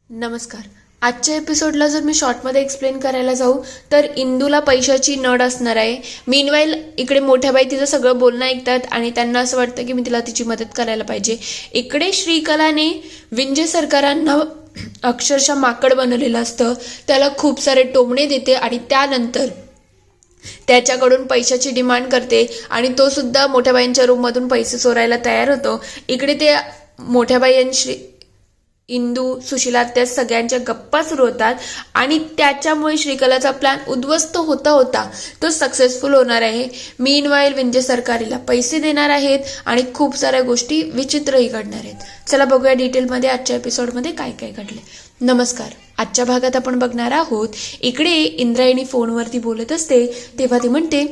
नमस्कार. आजच्या एपिसोडला जर मी शॉर्टमध्ये एक्सप्लेन करायला जाऊ तर इंदूला पैशाची नड असणार आहे. मीनवाईल इकडे मोठ्या बाई तिचं सगळं बोलणं ऐकतात आणि त्यांना असं वाटतं की मी तिला तिची मदत करायला पाहिजे. इकडे श्रीकलाने विंजे सरकारांना अक्षरशः माकड बनवलेलं असतं. त्याला खूप सारे टोमणे देते आणि त्यानंतर त्याच्याकडून पैशाची डिमांड करते आणि तो सुद्धा मोठ्या बाईंच्या रूममधून पैसे चोरायला तयार होतो. इकडे ते मोठ्या बाई आणि इंदू सुशिला त्या सगळ्यांच्या गप्पा सुरू होतात आणि त्याच्यामुळे श्रीकलाचा प्लॅन उद्ध्वस्त होता होता तो सक्सेसफुल होणार आहे. मीनवाईल विंजे सरकारीला पैसे देणार आहेत आणि खूप साऱ्या गोष्टी विचित्रही घडणार आहेत. चला बघूया डिटेलमध्ये आजच्या एपिसोडमध्ये काय काय घडले. नमस्कार. आजच्या भागात आपण बघणार आहोत इकडे इंद्रायणी फोनवरती बोलत असते तेव्हा ती म्हणते,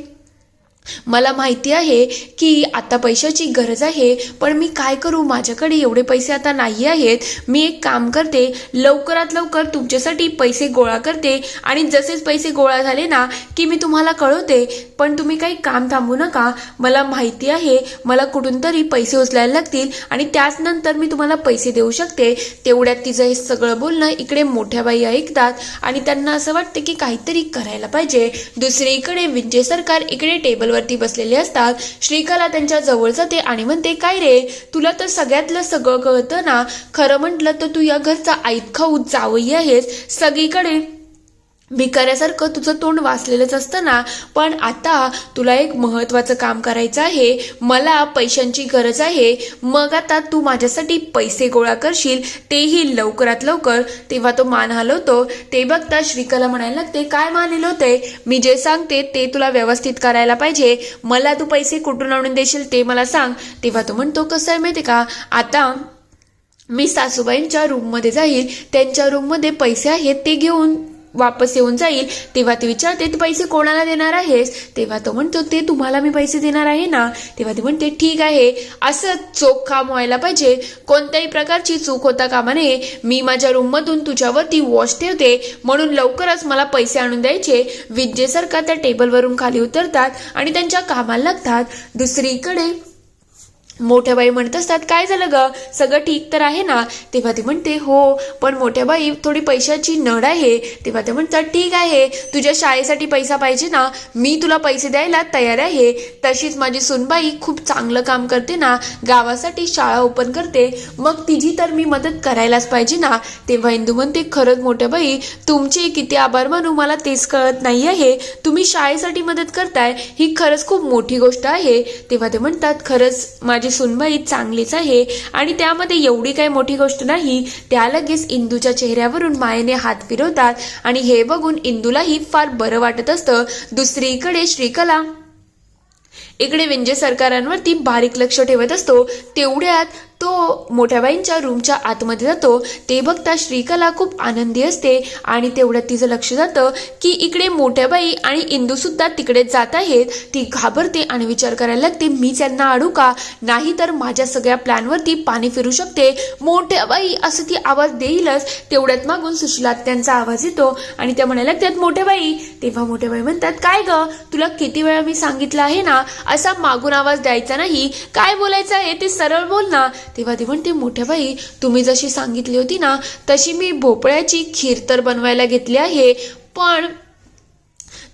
मला माहिती आहे की आता पैशाची गरज आहे, पण मी काय करू, माझ्याकडे एवढे पैसे आता नाही आहेत. मी एक काम करते, लवकरात लवकर तुमच्यासाठी पैसे गोळा करते आणि जसेच पैसे गोळा झाले ना की मी तुम्हाला कळवते. पण तुम्ही काही काम थांबू नका. मला माहिती आहे मला कुठून तरी पैसे उचलायला लागतील आणि त्याच नंतर मी तुम्हाला पैसे देऊ शकते. तेवढ्यात तिचं हे सगळं बोलणं इकडे मोठ्या बाई ऐकतात आणि त्यांना असं वाटतं की काहीतरी करायला पाहिजे. दुसरीकडे विंजे सरकार इकडे टेबलवर बसलेले असतात. श्रीकला त्यांच्या जवळ जाते आणि म्हणते, काय रे, तुला तर सगळ्यातलं सगळं कळतं ना. खरं म्हटलं तर तू या घरचा ऐत खाऊ जावई आहेस. सगळीकडे भिकाऱ्यासारखं तुझं तोंड वाचलेलंच असतं ना. पण आता तुला एक महत्वाचं काम करायचं आहे. मला पैशांची गरज आहे. मग आता तू माझ्यासाठी पैसे गोळा करशील, तेही लवकरात लवकर. तेव्हा तो मान हलवतो. ते बघता श्रीकला म्हणायला लागते, काय मान हलवते, मी जे सांगते ते तुला व्यवस्थित करायला पाहिजे. मला तू पैसे कुठून आणून देशील ते मला सांग. तेव्हा तो म्हणतो, कसं आहे माहिती का, आता मी सासूबाईंच्या रूममध्ये जाईल, त्यांच्या रूममध्ये पैसे आहेत ते घेऊन वापस येऊन जाईल. तेव्हा ते विचारते, ते पैसे कोणाला देणार आहेस. तेव्हा तो म्हणतो, ते तुम्हाला मी पैसे देणार आहे ना. तेव्हा ती म्हणते, ठीक आहे, असं चोख काम व्हायला पाहिजे, कोणत्याही प्रकारची चूक होता कामा नये. मी माझ्या रूममधून तुझ्यावरती वॉच ठेवते, म्हणून लवकरच मला पैसे आणून द्यायचे. विंजे सरकार त्या टेबलवरून खाली उतरतात आणि त्यांच्या कामाला लागतात. दुसरीकडे मोठ्या बाई म्हणत असतात, काय झालं ग, सगळं ठीक तर आहे ना. तेव्हा ती म्हणते, हो, पण मोठ्या बाई थोडी पैशाची नड आहे. तेव्हा ते म्हणतात, ठीक आहे, तुझ्या शाळेसाठी पैसा पाहिजे ना, मी तुला पैसे द्यायला तयार आहे. तशीच माझी सुनबाई खूप चांगलं काम करते ना, गावासाठी शाळा ओपन करते, मग तिची तर मी मदत करायलाच पाहिजे ना. तेव्हा इंदू म्हणते, खरंच मोठ्या बाई, तुमचे किती आभार मानू मला तेच कळत नाही आहे. तुम्ही शाळेसाठी मदत करताय ही खरंच खूप मोठी गोष्ट आहे. तेव्हा ते म्हणतात, खरंच माझी सुनबाई चांगलीच आहे आणि त्यामध्ये एवढी काही मोठी गोष्ट नाही. त्या लगेच इंदूच्या चेहऱ्यावरून मायेने हात फिरवतात आणि हे बघून इंदूलाही फार बरं वाटत असतं. दुसरीकडे श्रीकला इकडे विंजे सरकारांवरती बारीक लक्ष ठेवत असतो. तेवढ्यात तो मोठ्या बाईंच्या रूमच्या आतमध्ये जातो. ते बघता श्रीकला खूप आनंदी असते आणि तेवढ्यात तिचं लक्ष जातं की इकडे मोठ्या बाई आणि इंदू सुद्धा तिकडे जात आहेत. ती घाबरते आणि विचार करायला लागते, मी त्यांना अडू का, नाही तर माझ्या सगळ्या प्लॅनवरती पाणी फिरू शकते. मोठ्या बाई असं ती आवाज देईलच. तेवढ्यात मागून सुशिला त्यांचा आवाज येतो आणि त्या म्हणायला लागतात, मोठ्या बाई. तेव्हा मोठ्या बाई म्हणतात, काय ग, तुला किती वेळा मी सांगितलं आहे ना, असा मागून आवाज द्यायचा नाही, काय बोलायचं आहे ते सरळ बोल ना. तेव्हा ती म्हणते, मोठ्या बाई, तुम्ही जशी सांगितली होती ना तशी मी भोपळ्याची खीर तर बनवायला घेतली आहे, पण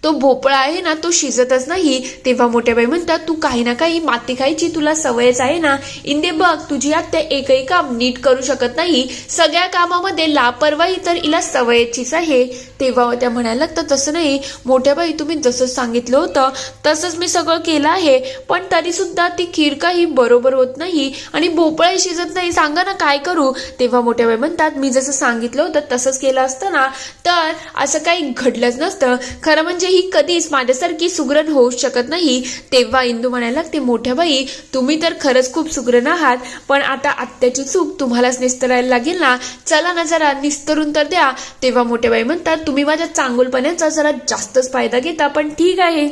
तो भोपळा आहे ना तो शिजतच नाही. तेव्हा मोठ्या बाई म्हणतात, तू काही ना काही माती खायची तुला सवयच आहे ना. इंदे बघ, तुझी आत्या एकही काम नीट करू शकत नाही, सगळ्या कामामध्ये लापरवाही तर हिला सवयचीच आहे. तेव्हा त्या म्हणायला लागतं, तसं नाही मोठ्या बाई, तुम्ही जसं सांगितलं होतं तसंच मी सगळं केलं आहे, पण तरी सुद्धा ती खीर काही बरोबर होत नाही आणि भोपळाही शिजत नाही, सांगा ना काय करू. तेव्हा मोठ्या बाई म्हणतात, मी जसं सांगितलं होतं तसंच केलं असतं ना तर असं काही घडलंच नसतं. खरं म्हणजे ही कधीच माझ्यासारखी सुगरण होऊ शकत नाही. तेव्हा इंदू म्हणायला लागते, मोठ्या बाई, तुम्ही तर खरंच खूप सुगरण आहात, पण आता आत्याची चूक तुम्हालाच निस्तरायला लागेल ना, चला ना जरा निस्तरून तर द्या. तेव्हा मोठ्या बाई म्हणतात, तुम्ही माझ्या चांगुलपणाचा जरा जास्तच फायदा घेता, पण ठीक आहे.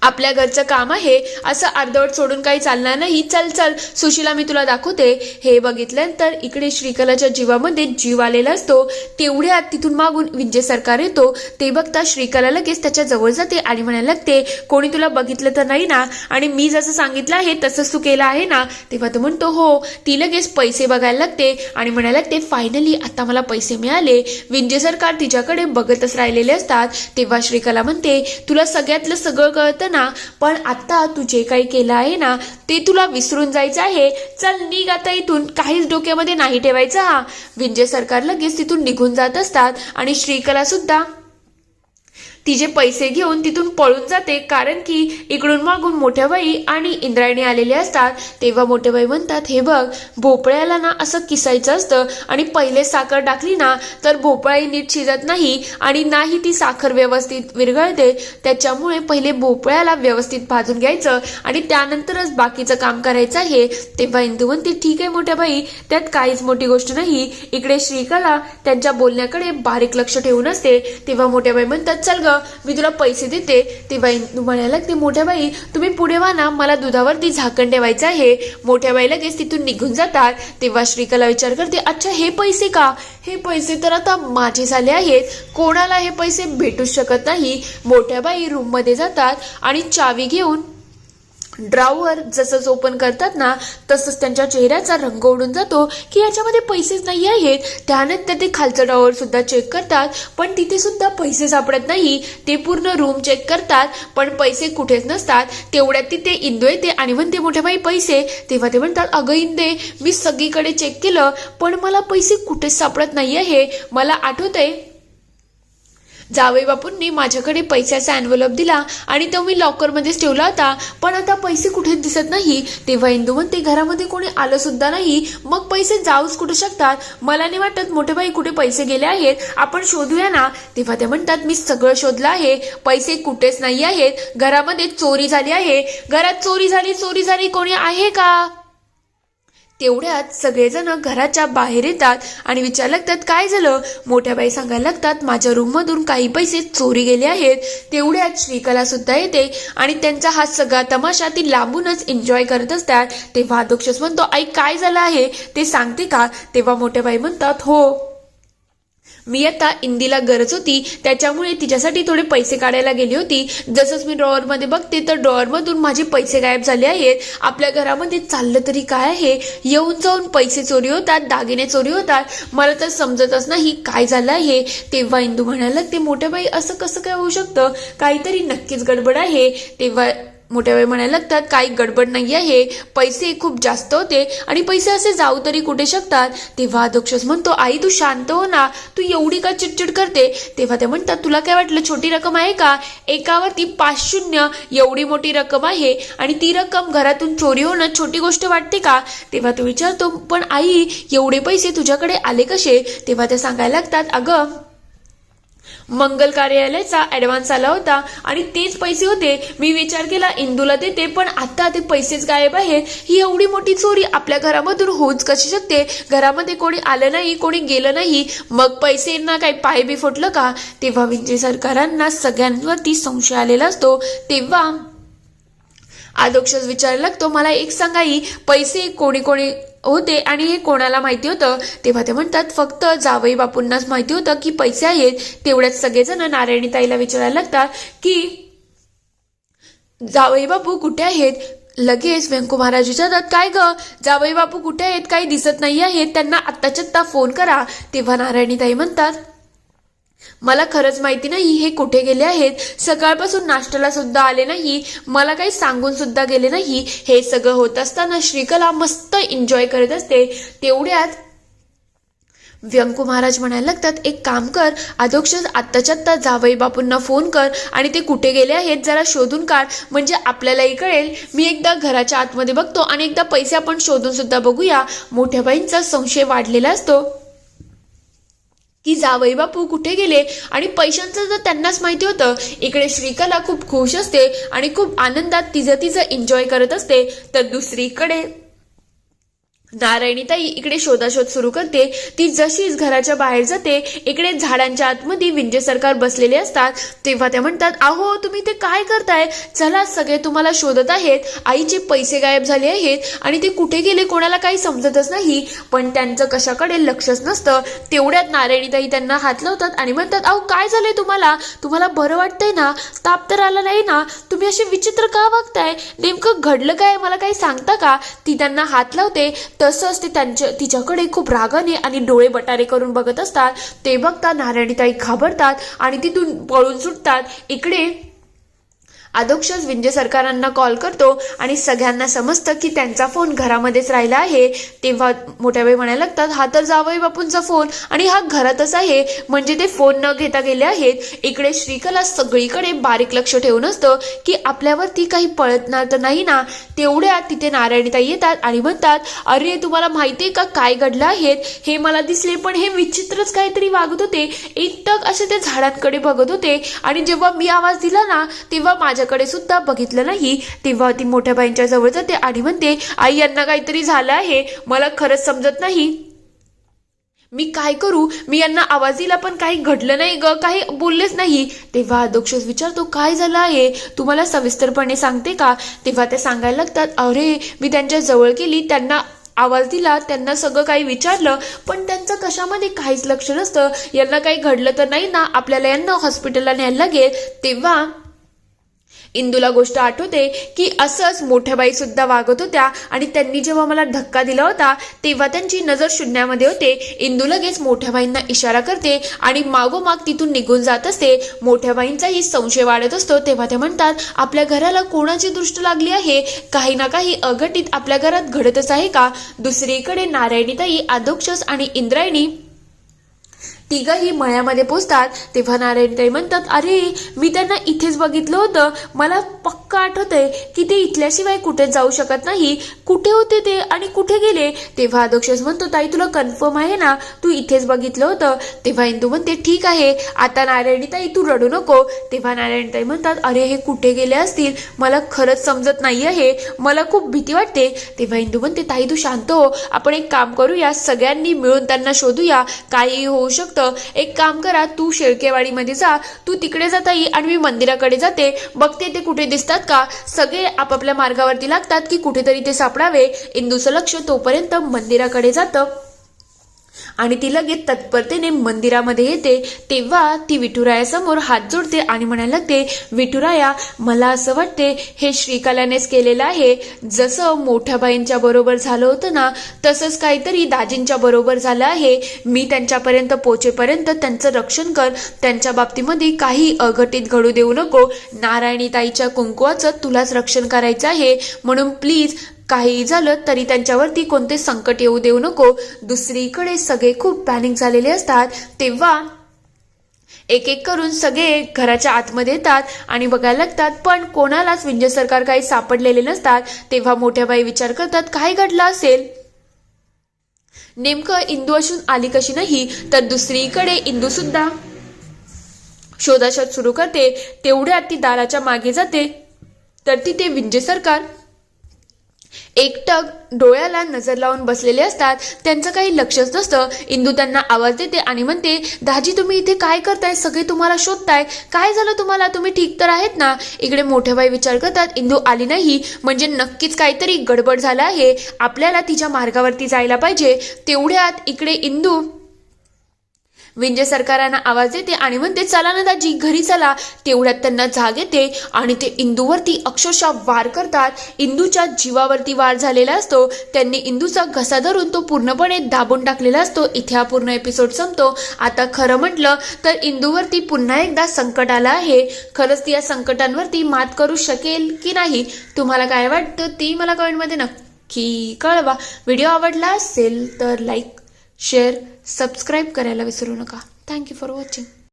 आपल्या घरचं काम आहे असं अर्धवट सोडून काही चालणार नाही. चल चल सुशीला, मी तुला दाखवते. हे बघितल्यानंतर इकडे श्रीकलाच्या जीवामध्ये जीव आलेला असतो. तेवढ्यात तिथून मागून विंजे सरकार येतो. ते बघता श्रीकला लगेच त्याच्या जवळ जाते आणि म्हणायला लागते, कोणी तुला बघितलं तर नाही ना, आणि मी जसं सांगितलं आहे तसंच तू केलं आहे ना. तेव्हा तो म्हणतो हो. ती लगेच पैसे बघायला लागते आणि म्हणायला लागते, फायनली आता मला पैसे मिळाले. विंजे सरकार तिच्याकडे बघतच राहिलेले असतात. तेव्हा श्रीकला म्हणते, तुला सगळ्यातलं सगळं कळतं ना, पण आता तू जे काही केलं आहे ना ते तुला विसरून जायचं आहे. चल निघ आता इथून, काहीच डोक्यामध्ये नाही ठेवायचं हा. विंजे सरकार लगेच तिथून निघून जात असतात आणि श्रीकला सुद्धा तिचे पैसे घेऊन तिथून पळून जाते, कारण की इकडून मागून मोठ्या बाई आणि इंद्रायणी आलेले असतात. तेव्हा मोठ्या बाई म्हणतात, हे बघ, भोपळ्याला ना असं किसायचं असतं आणि पहिले साखर टाकली ना तर भोपळाही नीट शिजत नाही आणि नाही ती साखर व्यवस्थित विरघळते. त्याच्यामुळे पहिले भोपळ्याला व्यवस्थित भाजून घ्यायचं आणि त्यानंतरच बाकीचं काम करायचं आहे. तेव्हा इंदू म्हणते, ठीक आहे मोठ्या बाई, त्यात काहीच मोठी गोष्ट नाही. इकडे श्रीकला त्यांच्या बोलण्याकडे बारीक लक्ष ठेवून असते. तेव्हा मोठ्या बाई म्हणतात, चल ग, मी तुला पैसे देते. तेव्हा इंदू म्हणायला लागते, मोठ्या बाई तुम्ही पुढे व्हा ना, मला दुधावरती झाकण ठेवायचं आहे. मोठ्या बाई लगेच तिथून निघून जातात. तेव्हा श्रीकला विचार करते, अच्छा हे पैसे का? हे पैसे तर आता माझे झाले आहेत, कोणाला हे पैसे भेटूच शकत नाही. मोठ्या बाई रूम मध्ये जातात आणि चावी घेऊन ड्रॉवर जसंच ओपन करतात ना तसंच त्यांच्या चेहऱ्याचा रंग उडून जातो की याच्यामध्ये पैसेच नाही आहेत. त्यानंतर ते खालचं ड्रॉवर सुद्धा चेक करतात, पण तिथे सुद्धा पैसे सापडत नाही. ते पूर्ण रूम चेक करतात पण पैसे कुठेच नसतात. तेवढ्यात तिथे इंदू येते आणि म्हणते, मोठ्या बाई पैसे. तेव्हा ते म्हणतात, अगं इंदे, मी सगळीकडे चेक केलं पण मला पैसे कुठेच सापडत नाही आहे. मला आठवतंय जावई बापूंनी माझ्याकडे पैशाचा एनव्हलप दिला आणि तो मी लॉकरमध्येच ठेवला होता, पण आता पैसे कुठेच दिसत नाही. तेव्हा इंदू म्हणते, घरामध्ये कोणी आलं सुद्धा नाही, मग पैसे जाऊच कुठे शकतात? मला नाही वाटत मोठे बाई कुठे पैसे गेले आहेत, आपण शोधूया ना. तेव्हा ते म्हणतात, मी सगळं शोधलं आहे, पैसे कुठेच नाही आहेत. घरामध्ये चोरी झाली आहे, घरात चोरी झाली, कोणी आहे का? तेवढ्यात सगळेजण घराच्या बाहेर येतात आणि विचारायला लागतात, काय झालं? मोठ्या बाई सांगायला लागतात, माझ्या रूममधून काही पैसे चोरी गेले आहेत. तेवढ्यात श्रीकला सुद्धा येते आणि त्यांचा हा सगळा तमाशा ती लांबूनच एन्जॉय करत असतात. तेव्हा अध्यक्षच म्हणतो, आई काय झालं आहे ते सांगते का? तेव्हा मोठ्या बाई म्हणतात, हो, मी आता इंदीला गरज होती त्याच्यामुळे तिच्यासाठी थोडे पैसे काढायला गेली होती. जसंच मी ड्रॉवरमध्ये बघते तर ड्रॉवरमधून माझे पैसे गायब झाले आहेत. आपल्या घरामध्ये चाललं तरी काय आहे, येऊन जाऊन पैसे चोरी होतात, दागिने चोरी होतात, मला तर समजतच नाही काय झालं आहे. तेव्हा इंदू म्हणायला लागते, मोठ्या बाई असं कसं काय होऊ शकतं, काहीतरी नक्कीच गडबड आहे. तेव्हा मोठ्या बाई म्हणायला लागतात, काही गडबड नाही आहे, पैसे खूप जास्त होते आणि पैसे असे जाऊ तरी कुठे शकतात. तेव्हा अध्यक्षच म्हणतो, आई तू शांत हो ना, तू एवढी का चिडचिड करते? तेव्हा ते म्हणतात, तुला काय वाटलं छोटी रक्कम आहे का? एकावरती 5 शून्य एवढी मोठी रक्कम आहे आणि ती रक्कम घरातून चोरी होणं छोटी गोष्ट वाटते का? तेव्हा तो विचारतो, पण आई एवढे पैसे तुझ्याकडे आले कसे? तेव्हा ते सांगायला लागतात, अगं मंगल कार्यालयाचा ऍडव्हान्स आला होता आणि तेच पैसे होते. मी विचार केला इंदूला देते, पण आता ते पैसेच गायब आहेत. ही एवढी मोठी चोरी आपल्या घरामधून होऊच कशी शकते? घरामध्ये कोणी आलं नाही, कोणी गेलं नाही, मग पैसेंना काही पाय बी फुटलं का? तेव्हा विंजे सरकारांना सगळ्यांवरती संशय आलेला असतो. तेव्हा अध्यक्षच विचारायला लागतो, मला एक सांगाई, पैसे कोणी कोणी होते आणि हे कोणाला माहिती होतं? तेव्हा ते म्हणतात, फक्त जावई बापूंनाच माहिती होतं की पैसे आहेत. तेवढ्यात सगळेजण नारायणीताईला विचारायला लागतात की जावई बापू कुठे आहेत? लगेच व्यंकू महाराज विचारतात, काय ग जावई बापू कुठे आहेत? काही दिसत नाही आहेत, त्यांना आत्ताच्या आत्ता फोन करा. तेव्हा नारायणीताई म्हणतात, मला खरंच माहिती नाही हे कुठे गेले आहेत. सकाळपासून नाश्त्याला सुद्धा आले नाही, मला काही सांगून सुद्धा गेले नाही. हे सगळं होत असताना श्रीकला मस्त एन्जॉय करत असते. तेवढ्यात व्यंकू महाराज म्हणायला लागतात, एक काम कर अध्यक्ष, आत्ताच्या आत्ता जावई बापूंना फोन कर आणि ते कुठे गेले आहेत जरा शोधून काढ, म्हणजे आपल्यालाही कळेल. मी एकदा घराच्या आतमध्ये बघतो आणि एकदा पैसे आपण शोधून सुद्धा बघूया. मोठ्या बाईंचा संशय वाढलेला असतो की जावई बापू कुठे गेले आणि पैशांचं तर त्यांनाच माहिती होतं. इकडे श्रीकला खूप खुश असते आणि खूप आनंदात तिचं एन्जॉय करत असते. तर दुसरीकडे नारायणीताई इकडे शोधाशोध सुरू करते. ती जशीच घराच्या बाहेर जाते, इकडे झाडांच्या आतमध्ये विंजे सरकार बसलेले असतात. तेव्हा त्या म्हणतात, अहो तुम्ही ते काय करताय, चला सगळे तुम्हाला शोधत आहेत, आईचे पैसे गायब झाले आहेत आणि ते कुठे गेले कोणाला काही समजतच नाही. पण त्यांचं कशाकडे लक्षच नसतं. तेवढ्यात नारायणीताई त्यांना हात लावतात आणि म्हणतात, अहो काय झालंय तुम्हाला, तुम्हाला बरं वाटतंय ना, ताप तर आला नाही ना, तुम्ही असे विचित्र का वागताय, नेमकं घडलं काय, मला काही सांगता का. ती त्यांना हात लावते. तसंच ते तिच्याकडे खूप रागाने आणि डोळे बटारे करून बघत असतात. ते बघता नारायणीताई घाबरतात आणि तिथून पळून सुटतात. इकडे अधोक्षज विंजे सरकारांना कॉल करतो आणि सगळ्यांना समजतं की त्यांचा फोन घरामध्येच राहिला आहे. तेव्हा मोठ्याबाई म्हणायला लागतात, हा तर जावई बापूंचा फोन आणि हा घरातच आहे, म्हणजे ते फोन न घेता गेले आहेत. इकडे श्रीकला सगळीकडे बारीक लक्ष ठेवून असतं की आपल्यावरती काही पळतणार तर नाही ना. तेवढ्यात तिथे नारायणीताई येतात आणि म्हणतात, अरे तुम्हाला माहितीये का काय घडलं आहे, हे मला दिसले पण हे विचित्रच काहीतरी वागत होते, एकटक असे ते झाडांकडे बघत होते आणि जेव्हा मी आवाज दिला ना तेव्हा माझ्याकडे सुद्धा बघितलं नाही. तेव्हा ती मोठ्या बाईंच्या जवळ जाते आणि म्हणते, आई यांना काहीतरी झालं आहे, मला खरंच समजत नाही, मी काय करू, मी यांना आवाज दिला पण काही घडलं नाही ग, काही बोललेच नाही. तेव्हा अधोक्षज विचारतो, काय झालं आहे, तुम्हाला सविस्तरपणे सांगते का. तेव्हा ते सांगायला लागतात, अरे मी त्यांच्या जवळ गेली, त्यांना आवाज दिला, त्यांना सगळं काही विचारलं पण त्यांचं कशामध्ये काहीच लक्ष नसतं, यांना काही घडलं तर नाही ना, आपल्याला यांना हॉस्पिटलला न्यायला लागेल. तेव्हा इंदूला गोष्ट आठवते की असंच मोठ्या बाई सुद्धा वागत होत्या आणि त्यांनी जेव्हा मला धक्का दिला होता तेव्हा त्यांची नजर शून्यामध्ये होते. इंदू लगेच मोठ्या बाईंना इशारा करते आणि मागोमाग तिथून निघून जात असते. मोठ्या बाईंचाही संशय वाढत असतो. तेव्हा ते म्हणतात, आपल्या घराला कोणाची दृष्ट लागली आहे, काही ना काही अघटित आपल्या घरात घडतच आहे का. दुसरीकडे नारायणीताई, अधोक्षज आणि इंद्रायणी तिघही मळ्यामध्ये पोचतात. तेव्हा नारायणताई म्हणतात, अरे मी त्यांना इथेच बघितलं होतं, मला पक्का आठवतंय की ते इथल्याशिवाय कुठेच जाऊ शकत नाही, कुठे होते ते आणि कुठे गेले. तेव्हा अधोक्षज म्हणतो, ताई तुला कन्फर्म आहे ना, तू इथेच बघितलं होतं. तेव्हा इंदू म्हणते, ठीक आहे, आता नारायणीताई तू रडू नको. तेव्हा नारायणताई म्हणतात, अरे हे कुठे गेले असतील, मला खरंच समजत नाही आहे, मला खूप भीती वाटते. तेव्हा इंदू म्हणते, ताई तू शांत हो, आपण एक काम करूया, सगळ्यांनी मिळून त्यांना शोधूया, काहीही होऊ शकतं. एक काम करा, तू शेळकेवाडीमध्ये जा, तू तिकडे जा ताई आणि मी मंदिराकडे जाते, बघते ते कुठे दिसतात का. सगळे आपापल्या मार्गावरती लागतात की कुठेतरी ते सापडावे. इंदूचं लक्ष तोपर्यंत मंदिराकडे जातं आणि ती लगेच तत्परतेने मंदिरामध्ये येते. तेव्हा ती विठुरायासमोर हात जोडते आणि म्हणायला लागते, विठुराया मला असं वाटते हे श्रीकलानेच केलेलं आहे. जसं मोठ्या बाईंच्या बरोबर झालं होतं ना, तसंच काहीतरी दाजींच्या बरोबर झालं आहे. मी त्यांच्यापर्यंत पोचेपर्यंत त्यांचं रक्षण कर, त्यांच्या बाबतीमध्ये काही अघटित घडू देऊ नको. नारायणीताईच्या कुंकवाचं तुलाच रक्षण करायचं आहे, म्हणून प्लीज काही झालं तरी त्यांच्यावरती कोणते संकट येऊ देऊ नको. दुसरीकडे सगळे खूप पॅनिक झालेले असतात. तेव्हा एक एक करून सगळे घराच्या आतमध्ये येतात आणि बघायला लागतात, पण कोणालाच विंजे सरकार काही सापडलेले नसतात. तेव्हा मोठ्या बाई विचार करतात, काय घडलं असेल, नेमकं इंदू असून आली कशी नाही. तर दुसरीकडे इंदू सुद्धा शोधाशोध सुरू करते. तेवढ्यात ती दाराच्या मागे जाते तर तिथे विंजे सरकार एकटक डोळ्याला नजर लावून बसलेले असतात. त्यांचं काही लक्षच नसतं. इंदू त्यांना आवाज देते आणि म्हणते, दाजी तुम्ही इथे काय करताय, सगळे तुम्हाला शोधताय, काय झालं तुम्हाला, तुम्ही ठीक तर आहेत ना. इकडे मोठ्या बाई विचार करतात, इंदू आली नाही म्हणजे नक्कीच काहीतरी गडबड झालं आहे, आपल्याला तिच्या मार्गावरती जायला पाहिजे. तेवढ्यात इकडे इंदू विंजे सरकारांना आवाज देते आणि म्हणते, चला ना दाजी घरी चला. तेवढ्यात त्यांना जाग येते आणि ते इंदूवरती अक्षरशः वार करतात. इंदूच्या जीवावरती वार झालेला असतो. त्यांनी इंदूचा घसा धरून तो पूर्णपणे दाबून टाकलेला असतो. इथे हा पूर्ण एपिसोड संपतो. आता खरं म्हटलं तर इंदूवरती पुन्हा एकदा संकट आलं आहे. खरंच ती या संकटांवरती मात करू शकेल की नाही, तुम्हाला काय वाटतं ती मला कमेंटमध्ये नक्की कळवा. व्हिडिओ आवडला असेल तर लाईक, शेअर, सबस्क्राईब करायला विसरू नका. Thank you for watching.